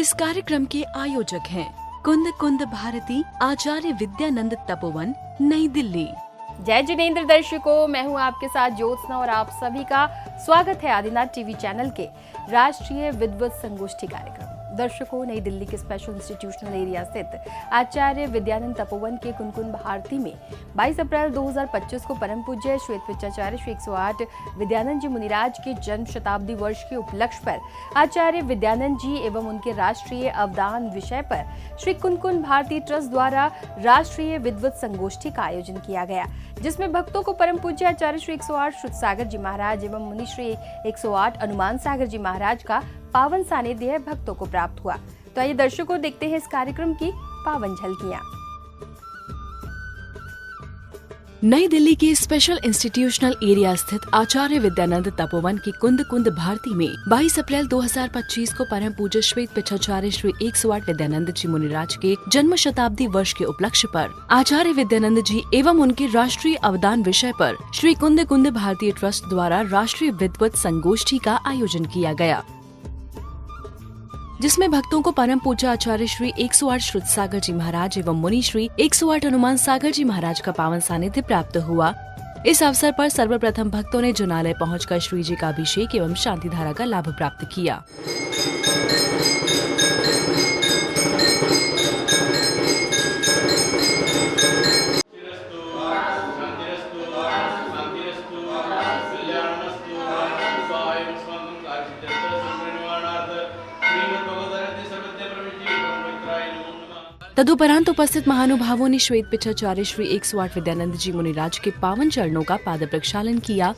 इस कार्यक्रम के आयोजक हैं कुंद कुंद भारती आचार्य विद्यानंद तपोवन, नई दिल्ली। जय जिनेंद्र दर्शकों, मैं हूं आपके साथ ज्योत्सना और आप सभी का स्वागत है आदिनाथ टीवी चैनल के राष्ट्रीय विद्वत संगोष्ठी कार्यक्रम। दर्शकों, नई दिल्ली के स्पेशल इंस्टीट्यूशनल एरिया स्थित आचार्य विद्यानंद तपोवन के कुंद भारती में 22 अप्रैल 2025 को परम पूज्य श्वेत पिचाचार्य श्री 108 विद्यानंद जी मुनिराज के जन्म शताब्दी वर्ष के उपलक्ष्य पर आचार्य विद्यानंद जी एवं उनके राष्ट्रीय अवदान विषय पर श्री कुंद भारती ट्रस्ट द्वारा राष्ट्रीय विद्वत संगोष्ठी का आयोजन किया गया, जिसमें भक्तों को परम पूज्य आचार्य श्री 108 श्रुत सागर जी महाराज एवं मुनि श्री 108 हनुमान सागर जी महाराज का पावन सानिध्य भक्तों को प्राप्त हुआ। तो आइए दर्शकों, देखते हैं इस कार्यक्रम की पावन झलकियां। नई दिल्ली के स्पेशल इंस्टीट्यूशनल एरिया स्थित आचार्य विद्यानंद तपोवन की कुंद भारती में 22 अप्रैल 2025 को परम पूज्य श्वेत पिचाचार्य श्री 108 विद्यानंद जी मुनिराज के जन्म शताब्दी वर्ष के उपलक्ष्य पर आचार्य विद्यानंद जी एवं उनके राष्ट्रीय अवदान विषय पर श्री कुंद भारतीय ट्रस्ट द्वारा राष्ट्रीय विद्वत संगोष्ठी का आयोजन किया गया, जिसमें भक्तों को परम पूज्य आचार्य श्री 108 श्रुत सागर जी महाराज एवं मुनि श्री 108 हनुमान सागर जी महाराज का पावन सानिध्य प्राप्त हुआ। इस अवसर पर सर्वप्रथम भक्तों ने जुनालय पहुंचकर श्री जी का अभिषेक एवं शांति धारा का लाभ प्राप्त किया। तदुपरांत उपस्थित महानुभावों ने श्वेत पिचाचार्य श्री 108 विद्यानंद जी मुनिराज के पावन चरणों का पाद प्रक्षालन किया।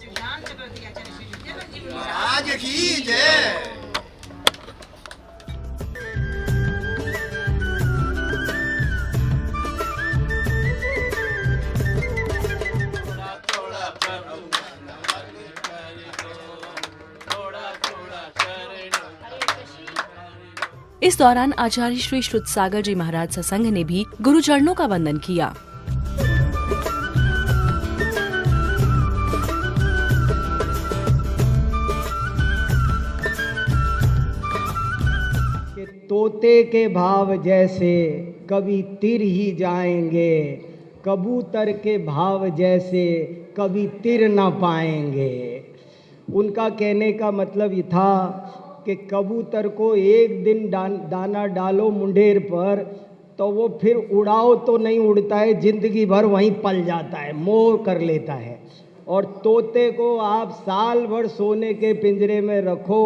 इस दौरान आचार्य श्री श्रुत सागर जी महाराज सत्संग ने भी गुरु चरणों का वंदन किया। कि तोते के भाव जैसे कभी तिर ही जाएंगे, कबूतर के भाव जैसे कभी तिर न पाएंगे। उनका कहने का मतलब ये था कि कबूतर को एक दिन दाना डालो मुंडेर पर तो वो फिर उड़ाओ तो नहीं उड़ता है, जिंदगी भर वहीं पल जाता है, मोर कर लेता है। और तोते को आप साल भर सोने के पिंजरे में रखो,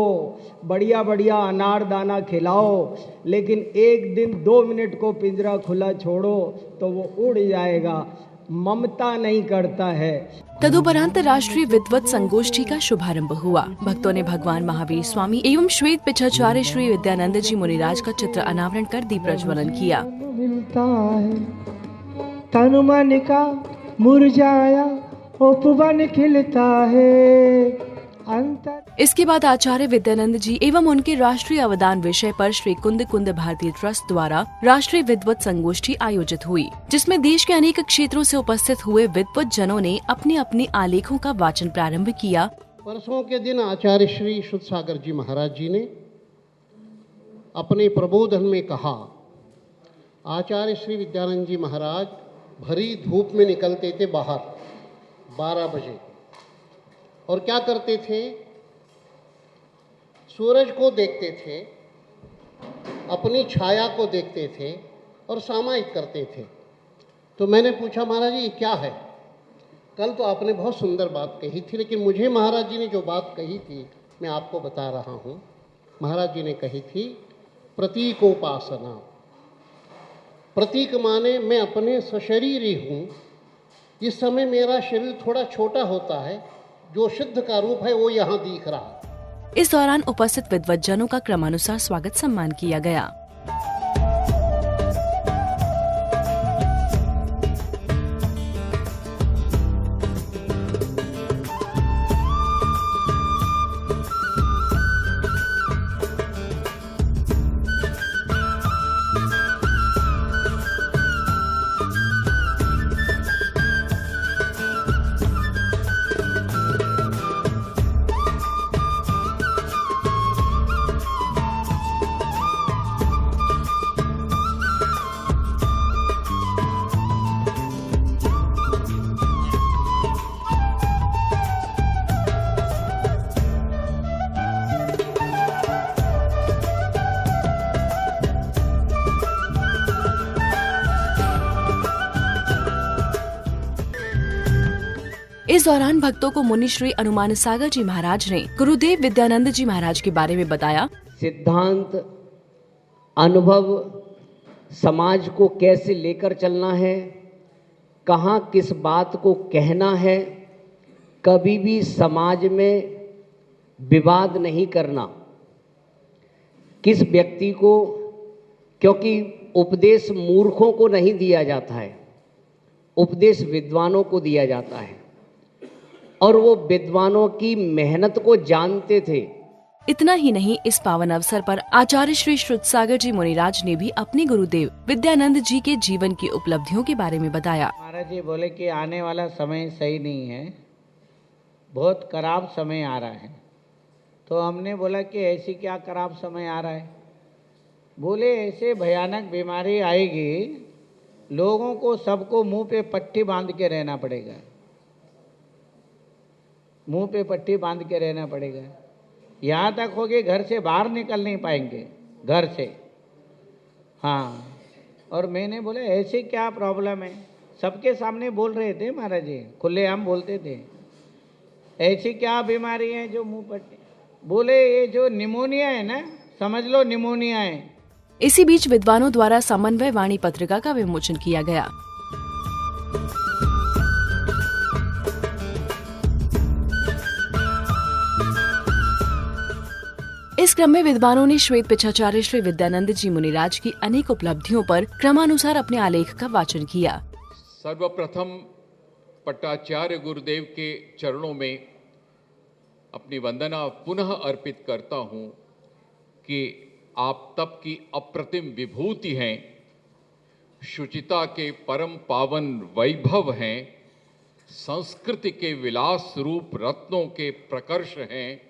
बढ़िया बढ़िया अनार दाना खिलाओ, लेकिन एक दिन 2 मिनट को पिंजरा खुला छोड़ो तो वो उड़ जाएगा, ममता नहीं करता है। तदुपरांत राष्ट्रीय विद्वत संगोष्ठी का शुभारंभ हुआ। भक्तों ने भगवान महावीर स्वामी एवं श्वेत पिचाचार्य श्री विद्यानंद जी मुनिराज का चित्र अनावरण कर दीप प्रज्वलन किया। मिलता है तन मन का मुरझाया उपवन खिलता है अंतर। इसके बाद आचार्य विद्यानंद जी एवं उनके राष्ट्रीय अवदान विषय पर श्री कुंद भारतीय ट्रस्ट द्वारा राष्ट्रीय विद्वत संगोष्ठी आयोजित हुई, जिसमें देश के अनेक क्षेत्रों से उपस्थित हुए विद्वत जनों ने अपने अपने आलेखों का वाचन प्रारंभ किया। परसों के दिन आचार्य श्री श्रुत सागर जी महाराज जी ने अपने प्रबोधन में कहा, आचार्य श्री विद्यानंद जी महाराज भरी धूप में निकलते थे बाहर 12 बजे, और क्या करते थे, सूरज को देखते थे, अपनी छाया को देखते थे और सामायिक करते थे। तो मैंने पूछा, महाराज जी ये क्या है? कल तो आपने बहुत सुंदर बात कही थी, लेकिन मुझे महाराज जी ने जो बात कही थी मैं आपको बता रहा हूँ। महाराज जी ने कही थी प्रतीकोपासना। प्रतीक माने मैं अपने सशरीर ही हूँ। इस समय मेरा शरीर थोड़ा छोटा होता है, जो सिद्ध का रूप है वो यहाँ दिख रहा है। इस दौरान उपस्थित विद्वत जनों का क्रमानुसार स्वागत सम्मान किया गया। इस दौरान भक्तों को मुनि श्री अनुमान सागर जी महाराज ने गुरुदेव विद्यानंद जी महाराज के बारे में बताया। सिद्धांत, अनुभव, समाज को कैसे लेकर चलना है, कहाँ किस बात को कहना है, कभी भी समाज में विवाद नहीं करना, किस व्यक्ति को, क्योंकि उपदेश मूर्खों को नहीं दिया जाता है, उपदेश विद्वानों को दिया जाता है और वो विद्वानों की मेहनत को जानते थे। इतना ही नहीं, इस पावन अवसर पर आचार्य श्री श्रुतसागर जी मुनिराज ने भी अपने गुरुदेव विद्यानंद जी के जीवन की उपलब्धियों के बारे में बताया। महाराज जी बोले कि आने वाला समय सही नहीं है, बहुत खराब समय आ रहा है। तो हमने बोला कि ऐसी क्या खराब समय आ रहा है? बोले ऐसे भयानक बीमारी आएगी, लोगों को सबको मुंह पे पट्टी बांध के रहना पड़ेगा, मुंह पे पट्टी बांध के रहना पड़ेगा। यहाँ तक हो कि घर से बाहर निकल नहीं पाएंगे, घर से। हाँ, और मैंने बोला ऐसे क्या प्रॉब्लम है? सबके सामने बोल रहे थे महाराज जी, खुलेआम बोलते थे, ऐसी क्या बीमारी है जो मुंह पट्टी? बोले ये जो निमोनिया है ना, समझ लो निमोनिया है। इसी बीच विद्वानों द्वारा समन्वय वाणी पत्रिका का विमोचन किया गया। इस क्रम में विद्वानों ने श्वेत पिछाचार्य श्री विद्यानंद जी मुनिराज की अनेक उपलब्धियों पर क्रमानुसार अपने आलेख का वाचन किया। सर्वप्रथम पट्टाचार्य गुरुदेव के चरणों में अपनी वंदना पुनः अर्पित करता हूँ कि आप तप की अप्रतिम विभूति हैं, शुचिता के परम पावन वैभव हैं, संस्कृति के विलास रूप रत्नों के प्रकर्ष हैं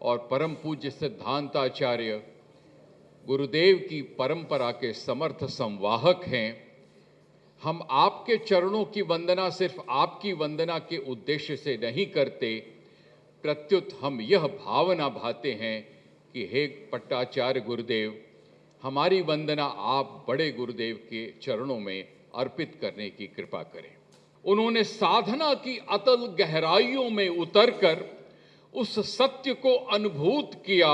और परम पूज्य सिद्धांताचार्य गुरुदेव की परंपरा के समर्थ संवाहक हैं। हम आपके चरणों की वंदना सिर्फ आपकी वंदना के उद्देश्य से नहीं करते, प्रत्युत हम यह भावना भाते हैं कि हे पट्टाचार्य गुरुदेव, हमारी वंदना आप बड़े गुरुदेव के चरणों में अर्पित करने की कृपा करें। उन्होंने साधना की अतल गहराइयों में उतरकर उस सत्य को अनुभूत किया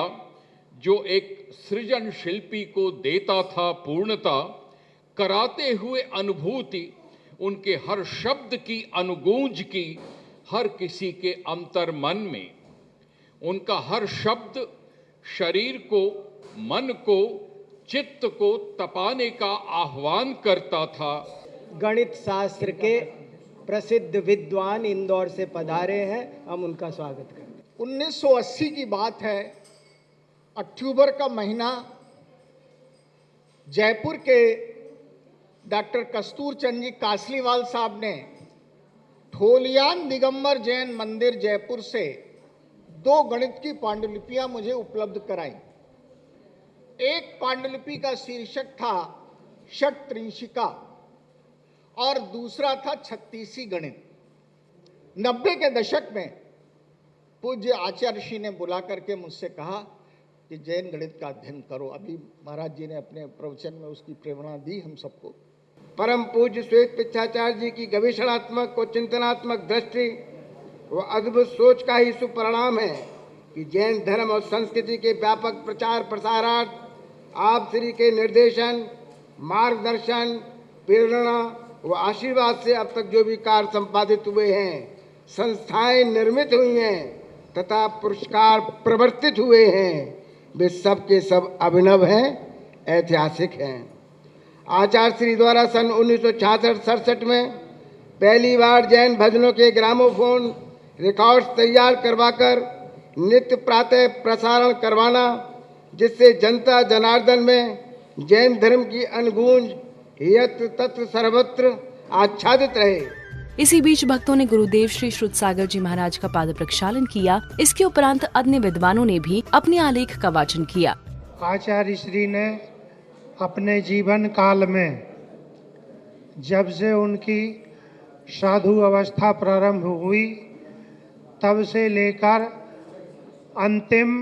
जो एक सृजन शिल्पी को देता था पूर्णता, कराते हुए अनुभूति उनके हर शब्द की अनुगूंज की हर किसी के अंतर मन में। उनका हर शब्द शरीर को, मन को, चित्त को तपाने का आह्वान करता था। गणित शास्त्र के प्रसिद्ध विद्वान इंदौर से पधारे हैं, हम उनका स्वागत करते हैं। 1980 की बात है, अक्टूबर का महीना, जयपुर के डॉक्टर कस्तूर चंद जी कासलीवाल साहब ने ठोलियान दिगंबर जैन मंदिर जयपुर से 2 गणित की पांडुलिपियां मुझे उपलब्ध कराई। एक पांडुलिपि का शीर्षक था षट्त्रिंशिका और दूसरा था 36 गणित। 90 के दशक में पूज्य आचार्य श्री ने बुला करके मुझसे कहा कि जैन गणित का अध्ययन करो। अभी महाराज जी ने अपने प्रवचन में उसकी प्रेरणा दी हम सबको। परम पूज्य श्वेत पिछाचार्य जी की गवेषणात्मक और चिंतनात्मक दृष्टि व अद्भुत सोच का ही सुपरिणाम है कि जैन धर्म और संस्कृति के व्यापक प्रचार प्रसारार्थ आप श्री के निर्देशन, मार्गदर्शन, प्रेरणा व आशीर्वाद से अब तक जो भी कार्य संपादित हुए हैं, संस्थाएं निर्मित हुई हैं तथा पुरस्कार प्रवर्तित हुए हैं, वे सब के सब अभिनव हैं, ऐतिहासिक हैं। आचार्य श्री द्वारा सन 1966-67 में पहली बार जैन भजनों के ग्रामोफोन रिकॉर्ड्स तैयार करवाकर नित्य प्रातः प्रसारण करवाना, जिससे जनता जनार्दन में जैन धर्म की अनुगूंज यत्र तत्र सर्वत्र आच्छादित रहे। इसी बीच भक्तों ने गुरुदेव श्री श्रुतसागर जी महाराज का पाद प्रक्षालन किया। इसके उपरांत अन्य विद्वानों ने भी अपने आलेख का वाचन किया। आचार्य श्री ने अपने जीवन काल में जब से उनकी साधु अवस्था प्रारंभ हुई तब से लेकर अंतिम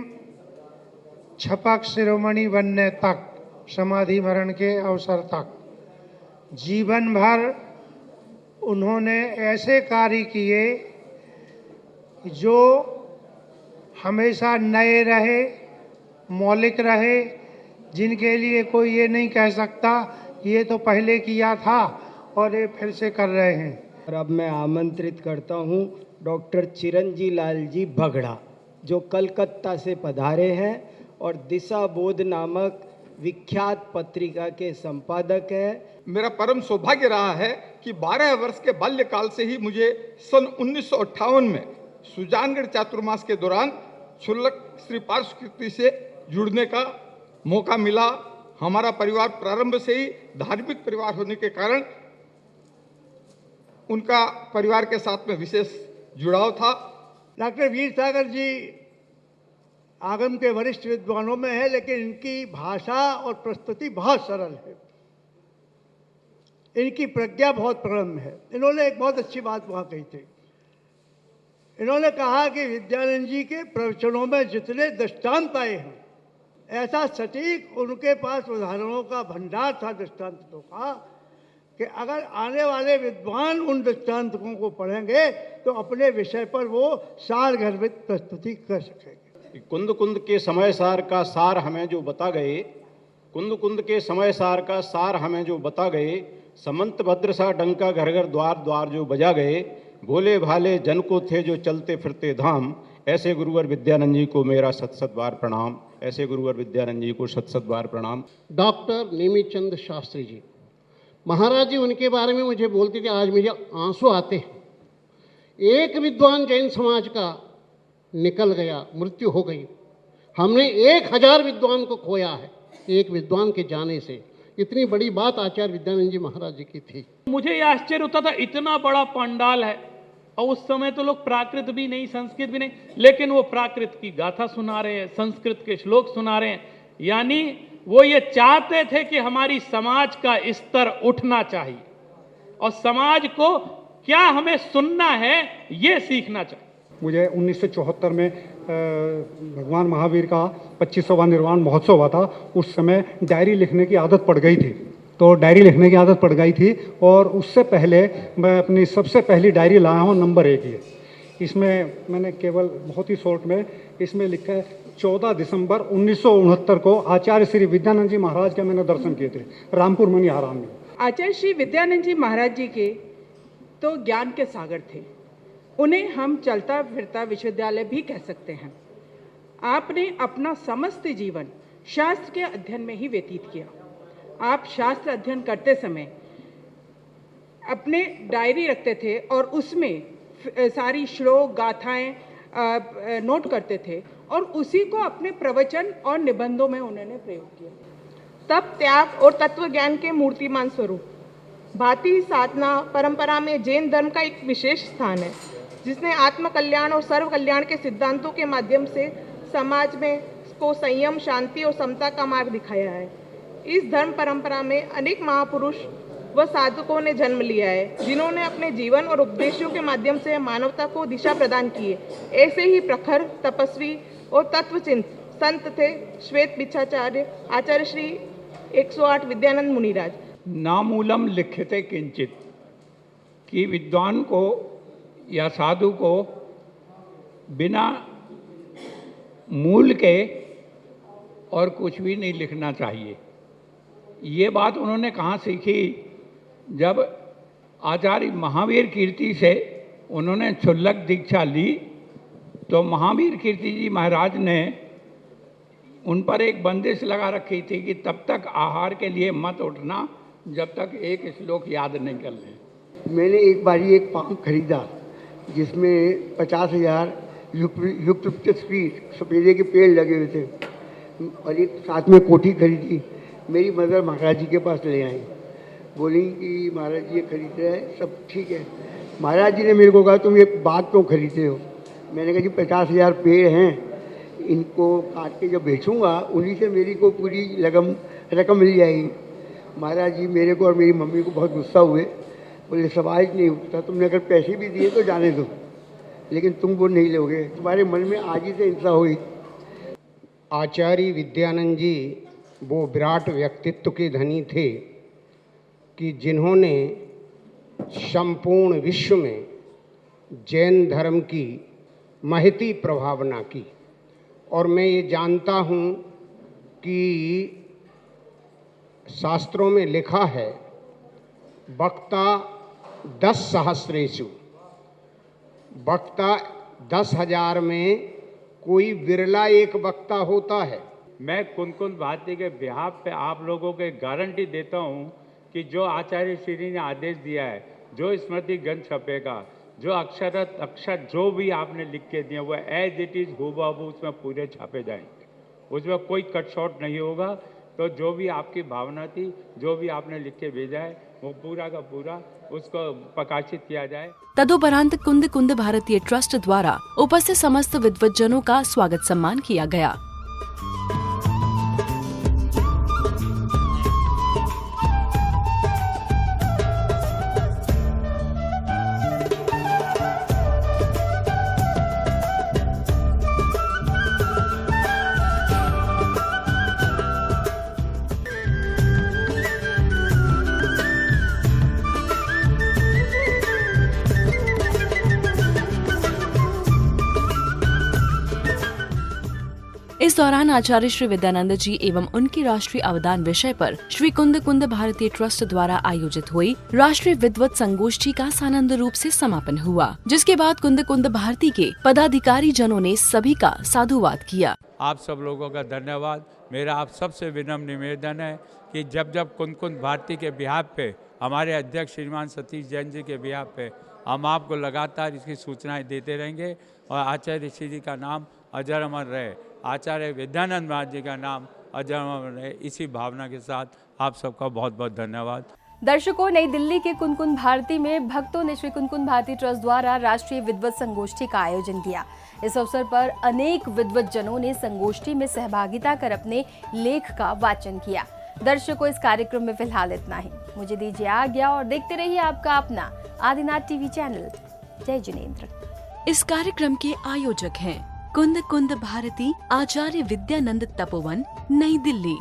छपक शिरोमणि बनने तक, समाधि मरण के अवसर तक, जीवन भर उन्होंने ऐसे कार्य किए जो हमेशा नए रहे, मौलिक रहे, जिनके लिए कोई ये नहीं कह सकता ये तो पहले किया था और ये फिर से कर रहे हैं। और अब मैं आमंत्रित करता हूँ डॉक्टर चिरंजी लाल जी भगड़ा, जो कलकत्ता से पधारे हैं और दिशा बोध नामक विख्यात पत्रिका के संपादक हैं। मेरा परम सौभाग्य रहा है कि 12 वर्ष के बाल्यकाल से ही मुझे सन 1958 में सुजानगढ़ चातुर्मास के दौरान क्षुल्लक श्री पार्श्वकृति से जुड़ने का मौका मिला। हमारा परिवार प्रारंभ से ही धार्मिक परिवार होने के कारण उनका परिवार के साथ में विशेष जुड़ाव था। डॉक्टर वीर सागर जी आगम के वरिष्ठ विद्वानों में है, लेकिन इनकी भाषा और प्रस्तुति बहुत सरल है, इनकी प्रज्ञा बहुत प्रबल है। इन्होंने एक बहुत अच्छी बात वहाँ कही थी। इन्होंने कहा कि विद्यानंद जी के प्रवचनों में जितने दृष्टांत आए हैं, ऐसा सटीक उनके पास उदाहरणों का भंडार था दृष्टांतों का, कि अगर आने वाले विद्वान उन दृष्टांतों को पढ़ेंगे तो अपने विषय पर वो सारगर्भित प्रस्तुति कर सकेंगे। कुंद कुंद के समय सार का सार हमें जो बता गए, कुंद कुंद के समय सार का सार हमें जो बता गए, समंत भद्र सा डंका घर घर द्वार द्वार जो बजा गए, भोले भाले जन को थे जो चलते फिरते धाम, ऐसे गुरुवर विद्यानंद जी को मेरा सत सत बार प्रणाम, ऐसे गुरुवर विद्यानंद जी को सत सत बार प्रणाम। डॉक्टर नेमीचंद शास्त्री जी महाराज जी, उनके बारे में मुझे बोलते थे, आज मुझे आंसू आते हैं। एक विद्वान जैन समाज का निकल गया, मृत्यु हो गई। हमने 1000 विद्वान को खोया है एक विद्वान के जाने से। इतनी बड़ी बात आचार्य विद्यानंद जी महाराज जी की थी। मुझे यह आश्चर्य होता था, इतना बड़ा पंडाल है और उस समय तो लोग प्राकृत भी नहीं, संस्कृत भी नहीं, लेकिन वो प्राकृत की गाथा सुना रहे हैं, संस्कृत के श्लोक सुना रहे हैं। यानी वो ये चाहते थे कि हमारी समाज का स्तर उठना चाहिए और समाज को क्या हमें सुनना है ये सीखना चाहिए। मुझे 1974 में भगवान महावीर का 25वां निर्वाण महोत्सव हुआ था। उस समय डायरी लिखने की आदत पड़ गई थी, तो डायरी लिखने की आदत पड़ गई थी और उससे पहले मैं अपनी सबसे पहली डायरी लाया हूँ नंबर 1 ये। इसमें मैंने केवल बहुत ही शॉर्ट में इसमें लिखा है 14 दिसंबर 1969 को आचार्य श्री विद्यानंद जी महाराज के मैंने दर्शन किए थे रामपुर मनिहाराम में। आचार्य श्री विद्यानंद जी महाराज जी के तो ज्ञान के सागर थे, उन्हें हम चलता फिरता विश्वविद्यालय भी कह सकते हैं। आपने अपना समस्त जीवन शास्त्र के अध्ययन में ही व्यतीत किया। आप शास्त्र अध्ययन करते समय अपने डायरी रखते थे और उसमें सारी श्लोक गाथाएं नोट करते थे और उसी को अपने प्रवचन और निबंधों में उन्होंने प्रयोग किया। तप, त्याग और तत्व ज्ञान के मूर्तिमान स्वरूप भांति साधना परंपरा में जैन धर्म का एक विशेष स्थान है, जिसने आत्म कल्याण और सर्व कल्याण के सिद्धांतों के माध्यम से समाज में को संयम, शांति और समता का मार्ग दिखाया है। इस धर्म परंपरा में अनेक महापुरुष व साधकों ने जन्म लिया है, जिन्होंने अपने जीवन और उपदेशों के माध्यम से मानवता को दिशा प्रदान की है। ऐसे ही प्रखर तपस्वी और तत्वचिंत संत थे श्वेत बिच्छाचार्य आचार्य श्री 108 विद्यानंद मुनिराज। नामूलम लिख्यते किंचित, कि विद्वान को या साधु को बिना मूल के और कुछ भी नहीं लिखना चाहिए। ये बात उन्होंने कहाँ सीखी? जब आचार्य महावीर कीर्ति से उन्होंने क्षुल्लक दीक्षा ली तो महावीर कीर्ति जी महाराज ने उन पर एक बंदिश लगा रखी थी कि तब तक आहार के लिए मत उठना जब तक एक श्लोक याद नहीं कर लें। मैंने एक बारी एक पाम खरीदा जिसमें 50,000 युक्त स्पीड सपेरे के पेड़ लगे हुए थे और एक साथ में कोठी खरीदी। मेरी मदर महाराज जी के पास ले आई, बोली कि महाराज जी ये खरीद रहे हैं, सब ठीक है। महाराज जी ने मेरे को कहा तुम ये बाग क्यों खरीदते हो? मैंने कहा जी 50,000 पेड़ हैं, इनको काट के जब बेचूंगा उन्हीं से मेरी को पूरी रकम मिल जाएगी। महाराज जी मेरे को और मेरी मम्मी को बहुत गुस्सा हुए, बोले सवाल नहीं उठता, तुमने अगर पैसे भी दिए तो जाने दो, लेकिन तुम वो नहीं लोगे, तुम्हारे मन में आज ही से हिंसा हुई। आचार्य विद्यानंद जी वो विराट व्यक्तित्व के धनी थे कि जिन्होंने संपूर्ण विश्व में जैन धर्म की महती प्रभावना की। और मैं ये जानता हूँ कि शास्त्रों में लिखा है वक्ता 10 सहस्रेषु, वक्ता 10,000 में कोई बिरला एक वक्ता होता है। मैं कुंद भारती के बिहाफ पे आप लोगों को गारंटी देता हूँ कि जो आचार्य श्री ने आदेश दिया है, जो स्मृति ग्रंथ छपेगा, जो अक्षर जो भी आपने लिख के दिए वो एज इट इज़ हूबहू उसमें पूरे छापे जाएंगे, उसमें कोई कट शॉर्ट नहीं होगा। तो जो भी आपकी भावना थी, जो भी आपने लिख के भेजा है, वो पूरा का पूरा उसको प्रकाशित किया जाए। तदुपरांत कुंद कुंद भारतीय ट्रस्ट द्वारा उपस्थित समस्त विद्वज्जनों का स्वागत सम्मान किया गया। इस दौरान आचार्य श्री विद्यानंद जी एवं उनके राष्ट्रीय अवदान विषय पर श्री कुंद कुंद भारतीय ट्रस्ट द्वारा आयोजित हुई राष्ट्रीय विद्वत संगोष्ठी का सानंद रूप से समापन हुआ, जिसके बाद कुंद कुंद भारती के पदाधिकारी जनों ने सभी का साधुवाद किया। आप सब लोगों का धन्यवाद। मेरा आप सबसे विनम्र निवेदन है कि जब जब कुंद कुंद भारती के बिहाफ पे, हमारे अध्यक्ष श्रीमान सतीश जैन जी के बिहाफ पे, हम आपको लगातार इसकी सूचनाएं देते रहेंगे और आचार्य ऋषि जी का नाम अजर अमर रहे, आचार्य विद्यानंद महाराज जी का नाम अजर अमर रहे। इसी भावना के साथ आप सबका बहुत बहुत धन्यवाद। दर्शकों, नई दिल्ली के कुंद कुंद भारती में भक्तों ने श्री कुंद कुंद भारती ट्रस्ट द्वारा राष्ट्रीय विद्वत संगोष्ठी का आयोजन किया। इस अवसर पर अनेक विद्वज्जनों ने संगोष्ठी में सहभागिता कर अपने लेख का वाचन किया। दर्शकों, इस कार्यक्रम में फिलहाल इतना ही। मुझे दीजिए आज्ञा और देखते रहिए आपका अपना आदिनाथ टीवी चैनल। जय जिनेंद्र। इस कार्यक्रम के आयोजक हैं कुंद कुंद भारती, आचार्य विद्यानंद तपोवन, नई दिल्ली।